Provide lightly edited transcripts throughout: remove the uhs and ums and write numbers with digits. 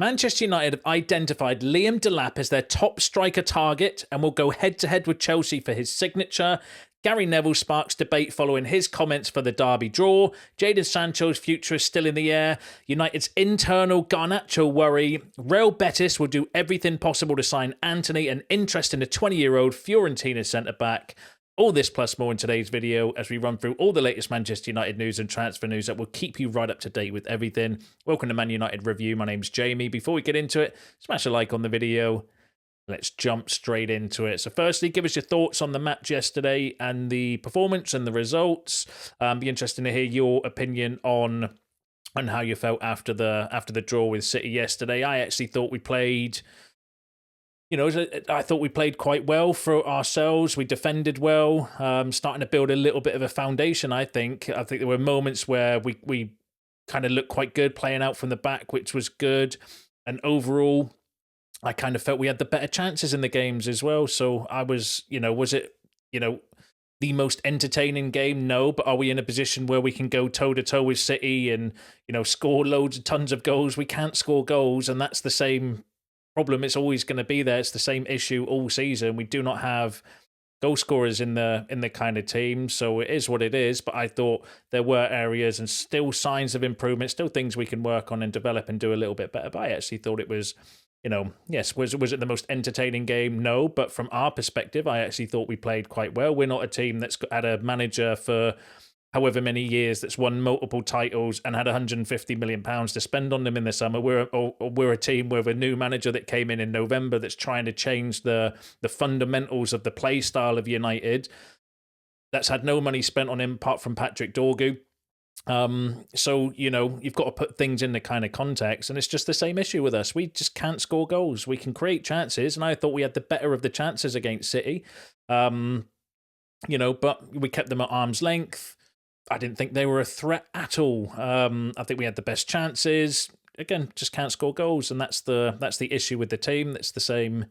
Manchester United have identified Liam Delap as their top striker target and will go head-to-head with Chelsea for his signature. Gary Neville sparks debate following his comments for the derby draw. Jadon Sancho's future is still in the air. United's internal Garnacho worry. Real Betis will do everything possible to sign Antony, and interest in the 20-year-old Fiorentina centre-back. All this plus more in today's video as we run through all the latest Manchester United news and transfer news that will keep you right up to date with everything. Welcome to Man United Review. My name's Jamie. Before we get into it, smash a like on the video. Let's jump straight into it. So firstly, give us your thoughts on the match yesterday and the performance and the results. Be interesting to hear your opinion on how you felt after the draw with City yesterday. I actually thought we played... I thought we played quite well for ourselves. We defended well, starting to build a little bit of a foundation, I think. I think there were moments where we kind of looked quite good playing out from the back, which was good. And overall, I kind of felt we had the better chances in the games as well. So I was, was it, the most entertaining game? No, but are we in a position where we can go toe-to-toe with City and, score tons of goals? We can't score goals, and that's the same problem. It's always going to be there. It's the same issue all season. We do not have goal scorers in the kind of team, so it is what it is. But I thought there were areas and still signs of improvement, still things we can work on and develop and do a little bit better. But I actually thought it was, yes, was it the most entertaining game? No, but from our perspective, I actually thought we played quite well. We're not a team that's had a manager for however many years that's won multiple titles and had £150 million to spend on them in the summer. We're a team with a new manager that came in November that's trying to change the fundamentals of the play style of United. That's had no money spent on him apart from Patrick Dorgu. So, you've got to put things in the kind of context, and it's just the same issue with us. We just can't score goals. We can create chances, and I thought we had the better of the chances against City. But we kept them at arm's length. I didn't think they were a threat at all. I think we had the best chances. Again, just can't score goals, and that's the issue with the team. That's the same.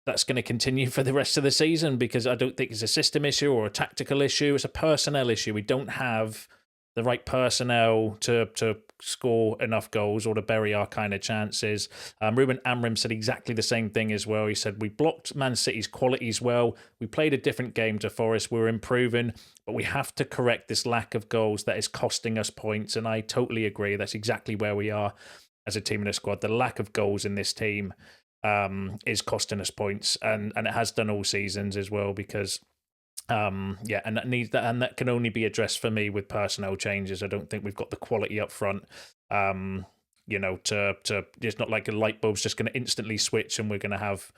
That's going to continue for the rest of the season because I don't think it's a system issue or a tactical issue. It's a personnel issue. We don't have the right personnel to score enough goals or to bury our kind of chances. Ruben Amorim said exactly the same thing as well. He said, we blocked Man City's qualities well. We played a different game to Forest. We're improving, but we have to correct this lack of goals that is costing us points. And I totally agree. That's exactly where we are as a team and a squad. The lack of goals in this team is costing us points. And it has done all seasons as well because... and that can only be addressed for me with personnel changes. I don't think we've got the quality up front. To it's not like a light bulb's just going to instantly switch and we're going to have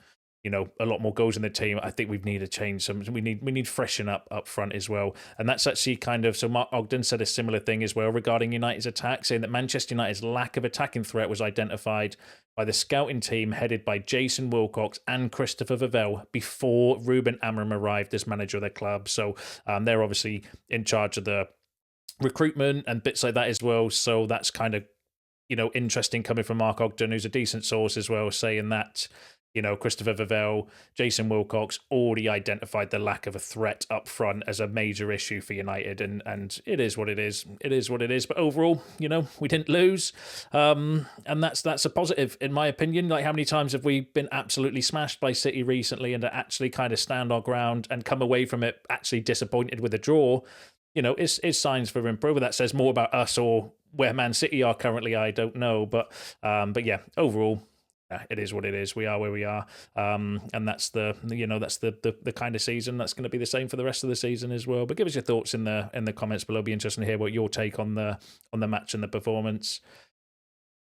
a lot more goals in the team. I think we need to change some. We need freshen up front as well. And that's actually kind of, so Mark Ogden said a similar thing as well regarding United's attack, saying that Manchester United's lack of attacking threat was identified by the scouting team headed by Jason Wilcox and Christopher Vivell before Ruben Amorim arrived as manager of the club. So they're obviously in charge of the recruitment and bits like that as well. So that's kind of, interesting coming from Mark Ogden, who's a decent source as well, saying that Christopher Vivell, Jason Wilcox already identified the lack of a threat up front as a major issue for United, and it is what it is. It is what it is. But overall, we didn't lose, and that's a positive in my opinion. Like, how many times have we been absolutely smashed by City recently, and to actually kind of stand our ground and come away from it actually disappointed with a draw? Is signs for improvement. That says more about us or where Man City are currently. I don't know, but yeah, overall. Yeah, it is what it is. We are where we are, and that's the kind of season that's going to be the same for the rest of the season as well. But give us your thoughts in the comments below. It'll be interesting to hear what your take on the match and the performance.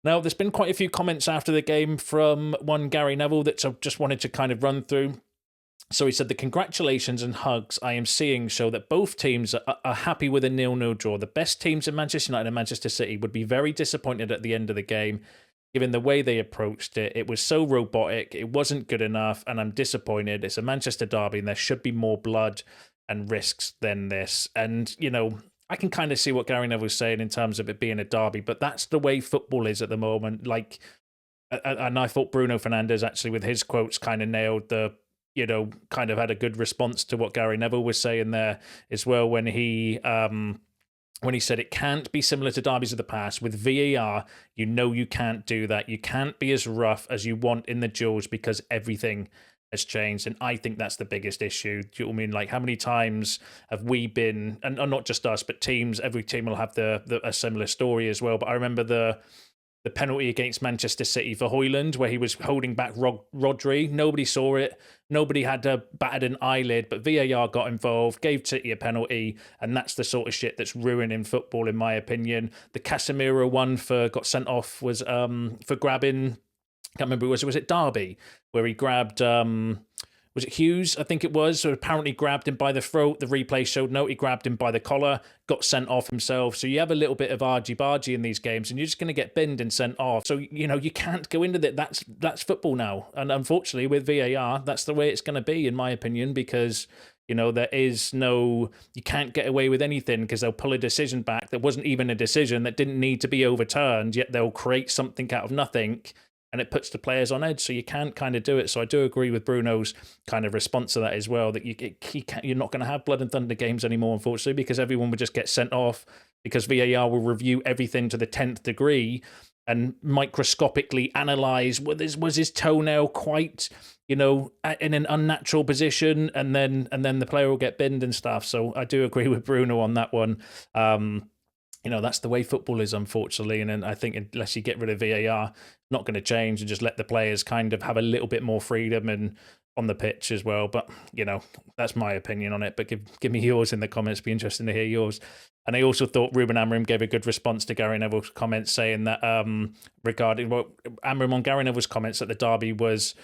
Now, there's been quite a few comments after the game from one Gary Neville that I just wanted to kind of run through. So he said, the congratulations and hugs I am seeing show that both teams are happy with a 0-0 draw. The best teams in Manchester United and Manchester City would be very disappointed at the end of the game. Given the way they approached it, it was so robotic, it wasn't good enough, and I'm disappointed. It's a Manchester derby, and there should be more blood and risks than this. And, I can kind of see what Gary Neville was saying in terms of it being a derby, but that's the way football is at the moment. Like, and I thought Bruno Fernandes, actually, with his quotes, kind of nailed kind of had a good response to what Gary Neville was saying there as well when he when he said it can't be similar to derbies of the past. With VAR, you can't do that. You can't be as rough as you want in the duels because everything has changed. And I think that's the biggest issue. Do you know what I mean? Like, how many times have we been, and not just us, but teams, every team will have a similar story as well. But I remember the penalty against Manchester City for Højlund, where he was holding back Rodri. Nobody saw it. Nobody had batted an eyelid, but VAR got involved, gave City a penalty, and that's the sort of shit that's ruining football, in my opinion. The Casemiro one got sent off was for grabbing, I can't remember, was it Derby, where he grabbed... was it Hughes? I think it was. So apparently grabbed him by the throat. The replay showed no, he grabbed him by the collar, got sent off himself. So you have a little bit of argy-bargy in these games, and you're just going to get binned and sent off. So, you can't go into that. That's football now. And unfortunately, with VAR, that's the way it's going to be, in my opinion, because... there is you can't get away with anything because they'll pull a decision back that wasn't even a decision, that didn't need to be overturned, yet they'll create something out of nothing, and it puts the players on edge. So you can't kind of do it. So I do agree with Bruno's kind of response to that as well, that you're not going to have blood and thunder games anymore, unfortunately, because everyone would just get sent off, because VAR will review everything to the 10th degree and microscopically analyze, was his toenail quite, in an unnatural position, and then the player will get binned and stuff. So I do agree with Bruno on that one. That's the way football is, unfortunately. And I think unless you get rid of VAR, not going to change, and just let the players kind of have a little bit more freedom and on the pitch as well. But, that's my opinion on it. But give me yours in the comments. Be interesting to hear yours. And I also thought Ruben Amorim gave a good response to Gary Neville's comments, saying that regarding Amorim on Gary Neville's comments that the derby was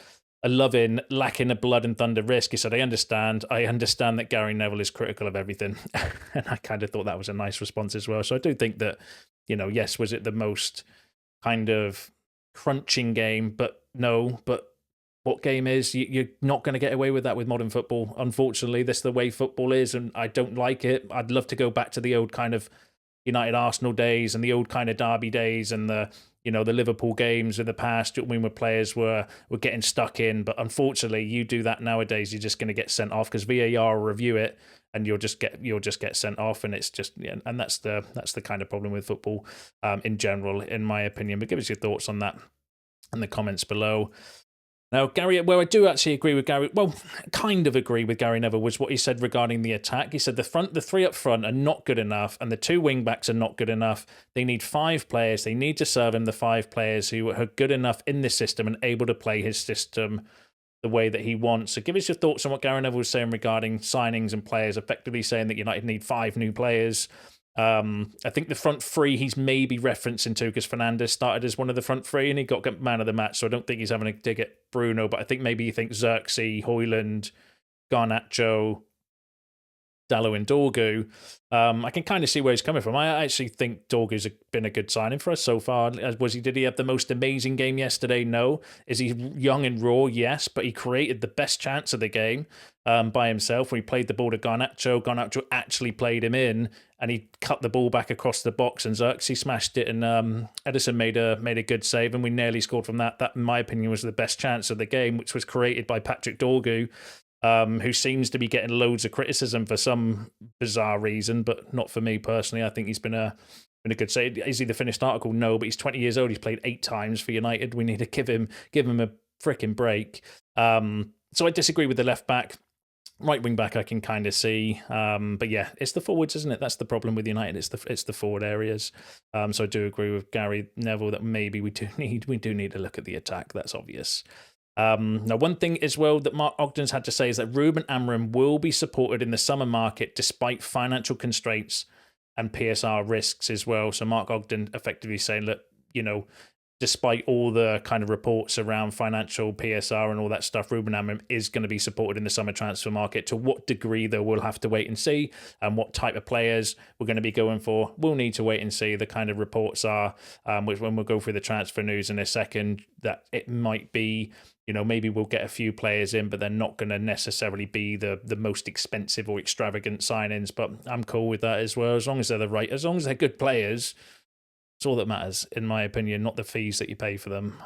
lacking a blood and thunder risk. He said, I understand that Gary Neville is critical of everything. And I kind of thought that was a nice response as well. So I do think that, yes, was it the most kind of crunching game? But no, but what game is? You're not going to get away with that with modern football. Unfortunately, that's the way football is, and I don't like it. I'd love to go back to the old kind of United Arsenal days and the old kind of derby days and the Liverpool games in the past, when players were getting stuck in. But unfortunately, you do that nowadays, you're just going to get sent off, because VAR will review it, and you'll just get sent off, and it's just, and that's the kind of problem with football in general, in my opinion. But give us your thoughts on that in the comments below. Now, I do actually agree with Gary. Well, kind of agree with Gary Neville, was what he said regarding the attack. He said the three up front are not good enough, and the two wing backs are not good enough. They need 5 players. They need to serve him the 5 players who are good enough in this system and able to play his system the way that he wants. So give us your thoughts on what Gary Neville was saying regarding signings and players, effectively saying that United need 5 new players. I think the front 3 he's maybe referencing to, because Fernandes started as one of the front 3 and he got man of the match, so I don't think he's having a dig at Bruno, but I think maybe he thinks Xerxes, Højlund, Garnacho, Dalot and Dorgu. I can kind of see where he's coming from. I actually think Dorgu's been a good signing for us so far. Did he have the most amazing game yesterday? No. Is he young and raw? Yes, but he created the best chance of the game by himself. When he played the ball to Garnacho, Garnacho actually played him in, and he cut the ball back across the box, and Xerxes smashed it, and Edison made a good save, and we nearly scored from that. That, in my opinion, was the best chance of the game, which was created by Patrick Dorgu, who seems to be getting loads of criticism for some bizarre reason, but not for me personally. I think he's been a good save. Is he the finished article? No, but he's 20 years old. He's played 8 times for United. We need to give him a freaking break. So I disagree with the left back. Right wing back I can kind of see, but yeah, it's the forwards, isn't it? That's the problem with United. It's the forward areas. So I do agree with Gary Neville that maybe we do need to look at the attack. That's obvious. Now, one thing as well that Mark Ogden's had to say is that Ruben Amorim will be supported in the summer market despite financial constraints and PSR risks as well. So Mark Ogden effectively saying, look, despite all the kind of reports around financial PSR and all that stuff, Ruben Amorim is going to be supported in the summer transfer market. To what degree, though, we'll have to wait and see. And what type of players we're going to be going for, we'll need to wait and see. The kind of reports are, which when we'll go through the transfer news in a second, that it might be, maybe we'll get a few players in, but they're not going to necessarily be the most expensive or extravagant signings. But I'm cool with that as well, as long as they're good players. It's all that matters, in my opinion, not the fees that you pay for them.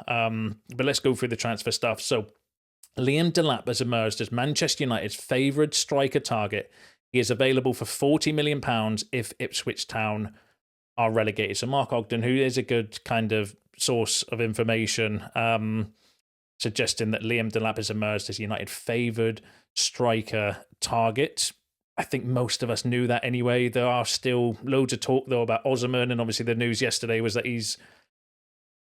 But let's go through the transfer stuff. So Liam Delap has emerged as Manchester United's favoured striker target. He is available for £40 million if Ipswich Town are relegated. So Mark Ogden, who is a good kind of source of information, suggesting that Liam Delap has emerged as United favoured striker target. I think most of us knew that anyway. There are still loads of talk, though, about Osimhen, and obviously the news yesterday was that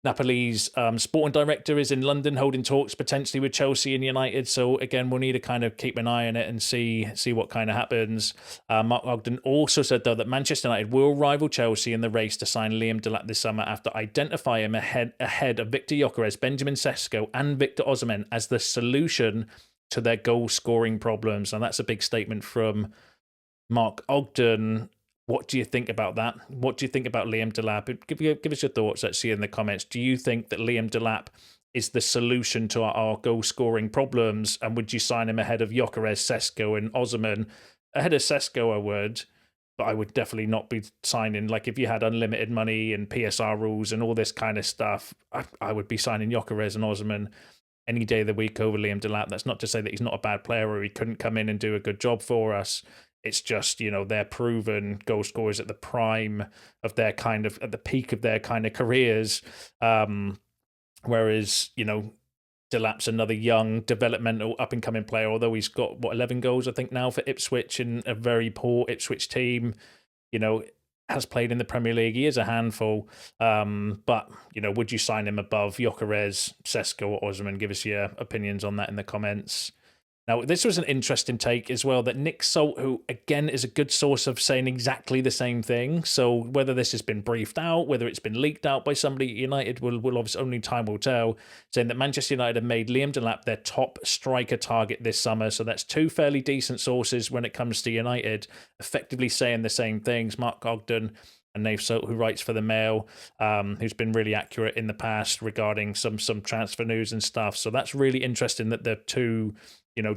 Napoli's sporting director is in London holding talks potentially with Chelsea and United. So again, we'll need to kind of keep an eye on it and see what kind of happens. Mark Ogden also said, though, that Manchester United will rival Chelsea in the race to sign Liam Delap this summer after identifying him ahead of Victor Gyökeres, Benjamin Sesko and Victor Osimhen as the solution to their goal-scoring problems. And that's a big statement from Mark Ogden. What do you think about that? What do you think about Liam Delap? Give us your thoughts, actually, in the comments. Do you think that Liam Delap is the solution to our goal-scoring problems? And would you sign him ahead of Gyökeres, Sesko and Osimhen? Ahead of Sesko, I would, but I would definitely not be signing, like, if you had unlimited money and PSR rules and all this kind of stuff, I would be signing Gyökeres and Osimhen any day of the week over Liam Delap. That's not to say that he's not a bad player or he couldn't come in and do a good job for us. It's just, they're proven goal scorers at the prime of their kind of, at the peak of their kind of careers. Whereas, Delap's another young, developmental, up-and-coming player, although he's got, 11 goals, I think, now for Ipswich in a very poor Ipswich team. Has played in the Premier League. He is a handful. But, would you sign him above Gyökeres, Sesko or Osimhen? Give us your opinions on that in the comments. Now, this was an interesting take as well, that Nick Salt, who, again, is a good source of saying exactly the same thing. So whether this has been briefed out, whether it's been leaked out by somebody at United, will obviously only time will tell, saying that Manchester United have made Liam Delap their top striker target this summer. So that's two fairly decent sources when it comes to United, effectively saying the same things. Mark Ogden and Nave Salt, who writes for the Mail, who's been really accurate in the past regarding some transfer news and stuff. So that's really interesting that the two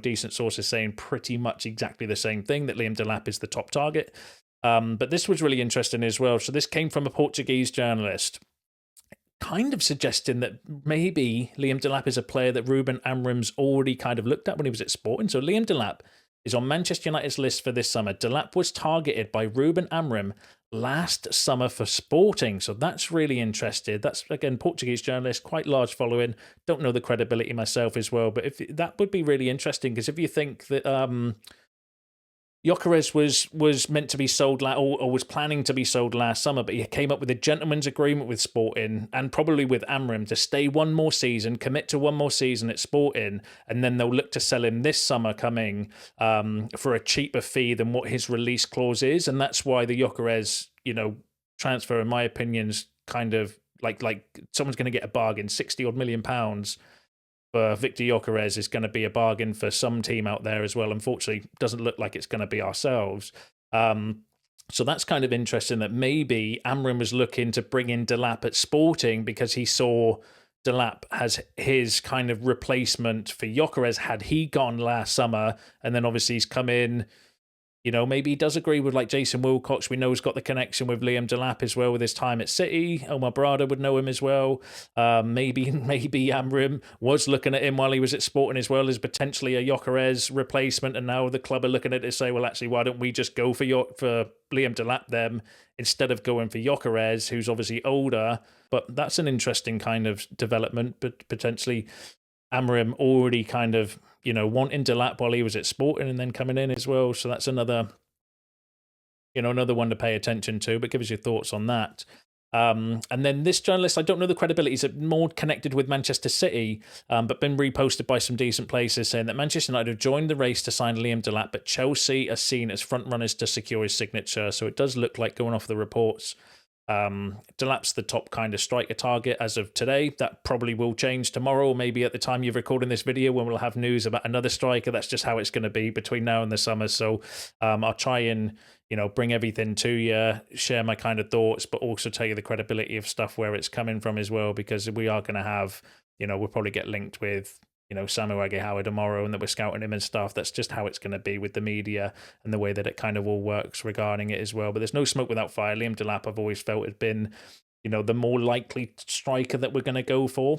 decent sources saying pretty much exactly the same thing, that Liam Delap is the top target. But this was really interesting as well. So this came from a Portuguese journalist, kind of suggesting that maybe Liam Delap is a player that Ruben Amorim's already kind of looked at when he was at Sporting. So Liam Delap is on Manchester United's list for this summer. Delap was targeted by Ruben Amorim last summer for Sporting. So that's really interesting. That's, again, Portuguese journalist, quite large following. Don't know the credibility myself as well, but if that would be really interesting, because if you think that Gyökeres was meant to be sold or was planning to be sold last summer, but he came up with a gentleman's agreement with Sporting and probably with Amorim to stay one more season, commit to one more season at Sporting, and then they'll look to sell him this summer coming for a cheaper fee than what his release clause is. And that's why the Gyökeres, transfer, in my opinion, is kind of like someone's going to get a bargain, £60 million for Victor Gyökeres is going to be a bargain for some team out there as well. Unfortunately, doesn't look like it's going to be ourselves. So that's kind of interesting that maybe Amorim was looking to bring in Delap at Sporting because he saw Delap as his kind of replacement for Gyökeres had he gone last summer. And then obviously he's come in. Maybe he does agree with like Jason Wilcox. We know he's got the connection with Liam Delap as well with his time at City. Omar Brada would know him as well. Maybe Amorim was looking at him while he was at Sporting as well as potentially a Gyökeres replacement. And now the club are looking at it and say, well, actually, why don't we just go for Liam Delap then instead of going for Gyökeres, who's obviously older. But that's an interesting kind of development, but potentially Amorim already kind of, wanting Delap while he was at Sporting and then coming in as well. So that's another one to pay attention to, but give us your thoughts on that. And then this journalist, I don't know the credibility, is more connected with Manchester City, but been reposted by some decent places saying that Manchester United have joined the race to sign Liam Delap, but Chelsea are seen as front runners to secure his signature. So it does look like, going off the reports, Delap's the top kind of striker target as of today. That probably will change tomorrow, or maybe at the time you're recording this video when we'll have news about another striker. That's just how it's going to be between now and the summer. So I'll try and bring everything to you, share my kind of thoughts, but also tell you the credibility of stuff where it's coming from as well, because we are going to have, we'll probably get linked with Samuel Agehauer tomorrow and that we're scouting him and stuff. That's just how it's going to be with the media and the way that it kind of all works regarding it as well. But there's no smoke without fire. Liam Delap, I've always felt, had been, the more likely striker that we're going to go for.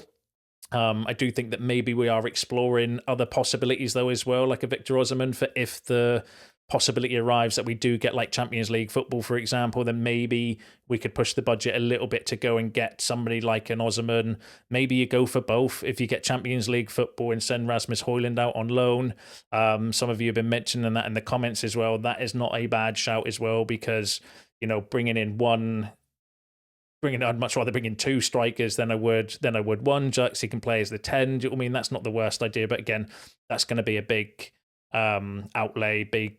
I do think that maybe we are exploring other possibilities though as well, like a Victor Osimhen, for if the possibility arrives that we do get like Champions League football, for example, then maybe we could push the budget a little bit to go and get somebody like an Osimhen. Maybe you go for both if you get Champions League football and send Rasmus Højlund out on loan. Some of you have been mentioning that in the comments as well. That is not a bad shout as well, because, you know, I'd much rather bring in 2 strikers than I would one. Jerksey can play as the 10. Do you know what I mean? That's not the worst idea, but again, that's going to be a big outlay, big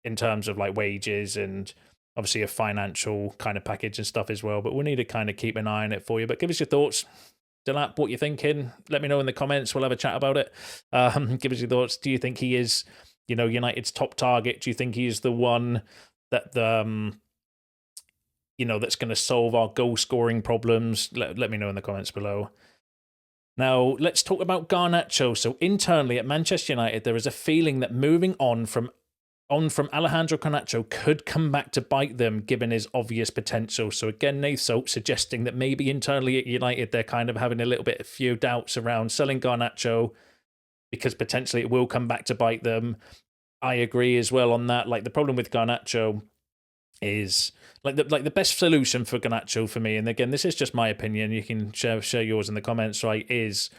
in terms of like wages and obviously a financial kind of package and stuff as well. But we'll need to kind of keep an eye on it for you. But give us your thoughts. Delap, what you're thinking? Let me know in the comments. We'll have a chat about it. Give us your thoughts. Do you think he is, you know, United's top target? Do you think he is the one that you know, that's going to solve our goal scoring problems? Let me know in the comments below. Now, let's talk about Garnacho. So internally at Manchester United, there is a feeling that moving on from Alejandro Garnacho could come back to bite them, given his obvious potential. So again, Nath Soap suggesting that maybe internally at United, they're kind of having a few doubts around selling Garnacho, because potentially it will come back to bite them. I agree as well on that. Like, the problem with Garnacho is the best solution for Garnacho for me, and again, this is just my opinion, you can share yours in the comments, right, is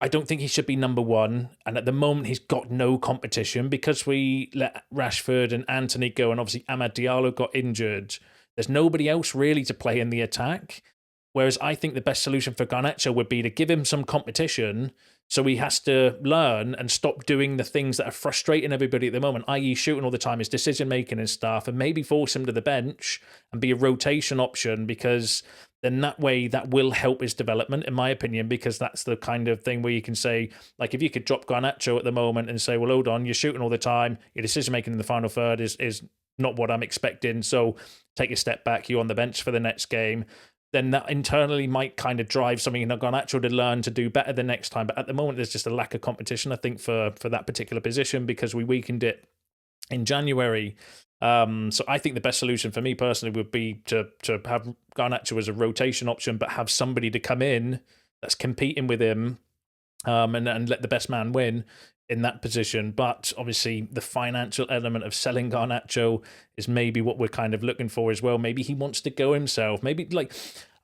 I don't think he should be number 1, and at the moment he's got no competition because we let Rashford and Antony go, and obviously Amad Diallo got injured. There's nobody else really to play in the attack, whereas I think the best solution for Garnacho would be to give him some competition, so he has to learn and stop doing the things that are frustrating everybody at the moment, i.e. shooting all the time, his decision-making and stuff, and maybe force him to the bench and be a rotation option, because then that way that will help his development, in my opinion, because that's the kind of thing where you can say, like, if you could drop Garnacho at the moment and say, well, hold on, you're shooting all the time, your decision-making in the final third is not what I'm expecting, so take a step back, you're on the bench for the next game, then that internally might kind of drive something in Garnacho to learn to do better the next time. But at the moment, there's just a lack of competition, I think, for that particular position, because we weakened it in January. So I think the best solution for me personally would be to have Garnacho as a rotation option, but have somebody to come in that's competing with him, and let the best man win in that position. But obviously the financial element of selling Garnacho is maybe what we're kind of looking for as well. Maybe he wants to go himself. Maybe, like,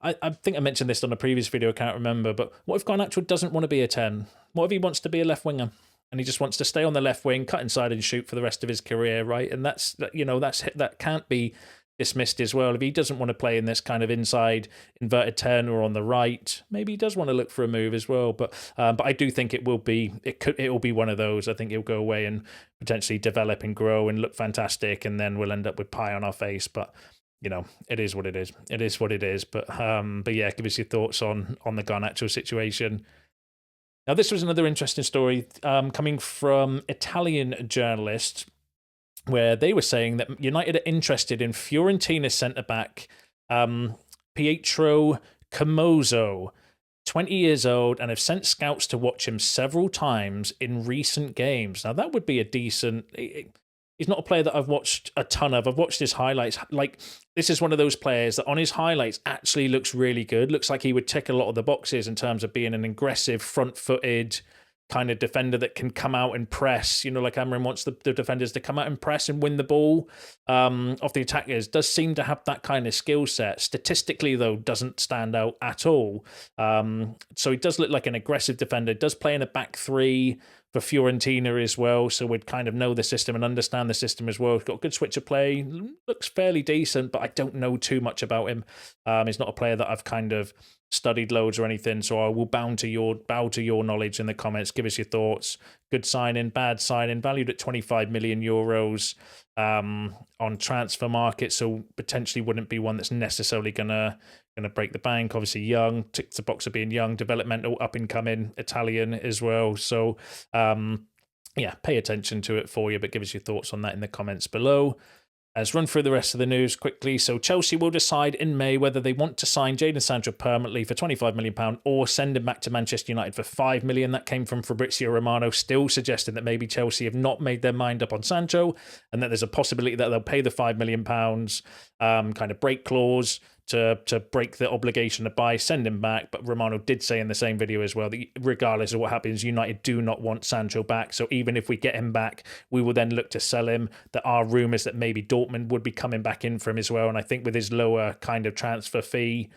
I think I mentioned this on a previous video, I can't remember, but what if Garnacho doesn't want to be a 10? What if he wants to be a left winger and he just wants to stay on the left wing, cut inside and shoot for the rest of his career, right? And that can't be dismissed as well. If he doesn't want to play in this kind of inside inverted 10 or on the right, maybe he does want to look for a move as well. But I do think it will be one of those. I think he'll go away and potentially develop and grow and look fantastic, and then we'll end up with pie on our face. But you know, it is what it is. It is what it is. But yeah, give us your thoughts on the Garnacho situation. Now, this was another interesting story coming from Italian journalists, where they were saying that United are interested in Fiorentina centre-back Pietro Comuzzo, 20 years old, and have sent scouts to watch him several times in recent games. Now, that would be a decent... He's not a player that I've watched a ton of. I've watched his highlights. Like, this is one of those players that on his highlights actually looks really good. Looks like he would tick a lot of the boxes in terms of being an aggressive, front-footed kind of defender that can come out and press. You know, like Amorim wants the defenders to come out and press and win the ball off the attackers. Does seem to have that kind of skill set. Statistically, though, doesn't stand out at all. So he does look like an aggressive defender. Does play in a back 3 for Fiorentina as well, so we'd kind of know the system and understand the system as well. He's got a good switch of play, looks fairly decent, but I don't know too much about him. He's not a player that I've kind of studied loads or anything, so I will bow to your knowledge in the comments. Give us your thoughts. Good signing, bad signing, valued at 25 million euros on transfer market, so potentially wouldn't be one that's necessarily gonna break the bank. Obviously young, ticks the box of being young, developmental, up and coming, Italian as well. So yeah, pay attention to it for you, but give us your thoughts on that in the comments below. Let's run through the rest of the news quickly. So Chelsea will decide in May whether they want to sign Jadon Sancho permanently for £25 million or send him back to Manchester United for £5 million. That came from Fabrizio Romano, still suggesting that maybe Chelsea have not made their mind up on Sancho and that there's a possibility that they'll pay the £5 million kind of break clause to break the obligation to buy, send him back. But Romano did say in the same video as well that regardless of what happens, United do not want Sancho back. So even if we get him back, we will then look to sell him. There are rumours that maybe Dortmund would be coming back in for him as well. And I think with his lower kind of transfer fee,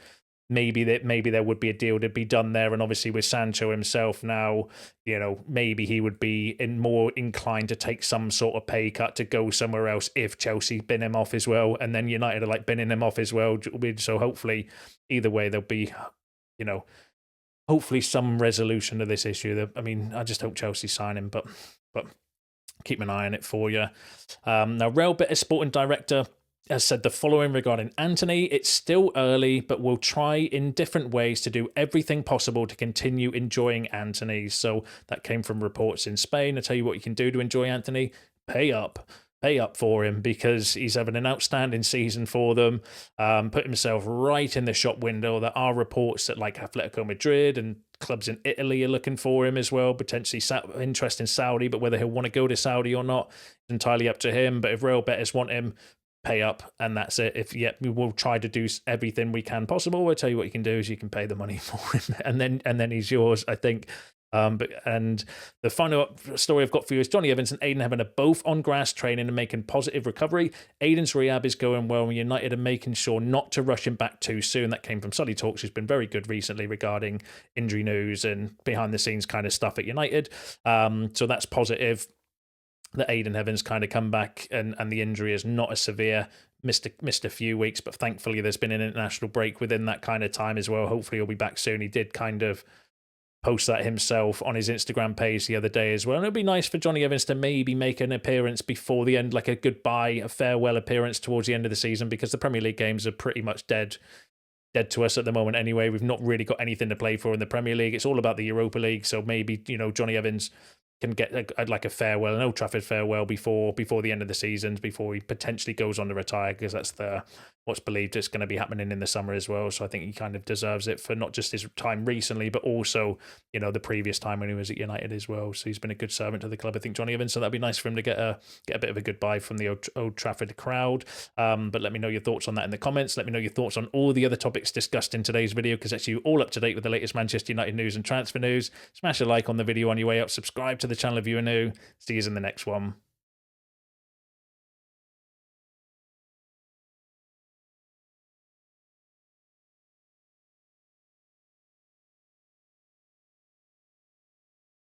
maybe there would be a deal to be done there. And obviously with Sancho himself now, maybe he would be more inclined to take some sort of pay cut to go somewhere else if Chelsea bin him off as well, and then United are like binning him off as well. So hopefully either way there'll be hopefully some resolution to this issue. I mean, I just hope Chelsea sign him, but keep an eye on it for you. Now, Real Betis sporting director has said the following regarding Antony: it's still early, but we'll try in different ways to do everything possible to continue enjoying Antony. So that came from reports in Spain. I tell you what you can do to enjoy Antony: pay up for him, because he's having an outstanding season for them. Put himself right in the shop window. There are reports that like Atletico Madrid and clubs in Italy are looking for him as well, potentially interest in Saudi, but whether he'll want to go to Saudi or not is entirely up to him. But if Real Betis want him, pay up, and that's it. We will try to do everything we can possible. We'll tell you what you can do is you can pay the money for him, and then he's yours, I think. And the final story I've got for you is Johnny Evans and Aiden Heaven are both on grass training and making positive recovery. Aiden's rehab is going well, and United are making sure not to rush him back too soon. That came from Sully Talks, who's been very good recently regarding injury news and behind the scenes kind of stuff at United. So that's positive that Aiden Evans kind of come back and the injury is not as severe. Missed a few weeks, but thankfully there's been an international break within that kind of time as well. Hopefully he'll be back soon. He did kind of post that himself on his Instagram page the other day as well. And it'd be nice for Johnny Evans to maybe make an appearance before the end, like a goodbye, a farewell appearance towards the end of the season, because the Premier League games are pretty much dead to us at the moment anyway. We've not really got anything to play for in the Premier League. It's all about the Europa League. So maybe, Johnny Evans can get a farewell, an Old Trafford farewell before the end of the season, before he potentially goes on to retire, because that's what's believed is going to be happening in the summer as well. So I think he kind of deserves it for not just his time recently, but also, the previous time when he was at United as well. So he's been a good servant to the club, I think, Johnny Evans. So that'd be nice for him to get a bit of a goodbye from the Old Trafford crowd. But let me know your thoughts on that in the comments. Let me know your thoughts on all the other topics discussed in today's video, because that's you all up to date with the latest Manchester United news and transfer news. Smash a like on the video on your way out. Subscribe to the channel if you are new. See you in the next one.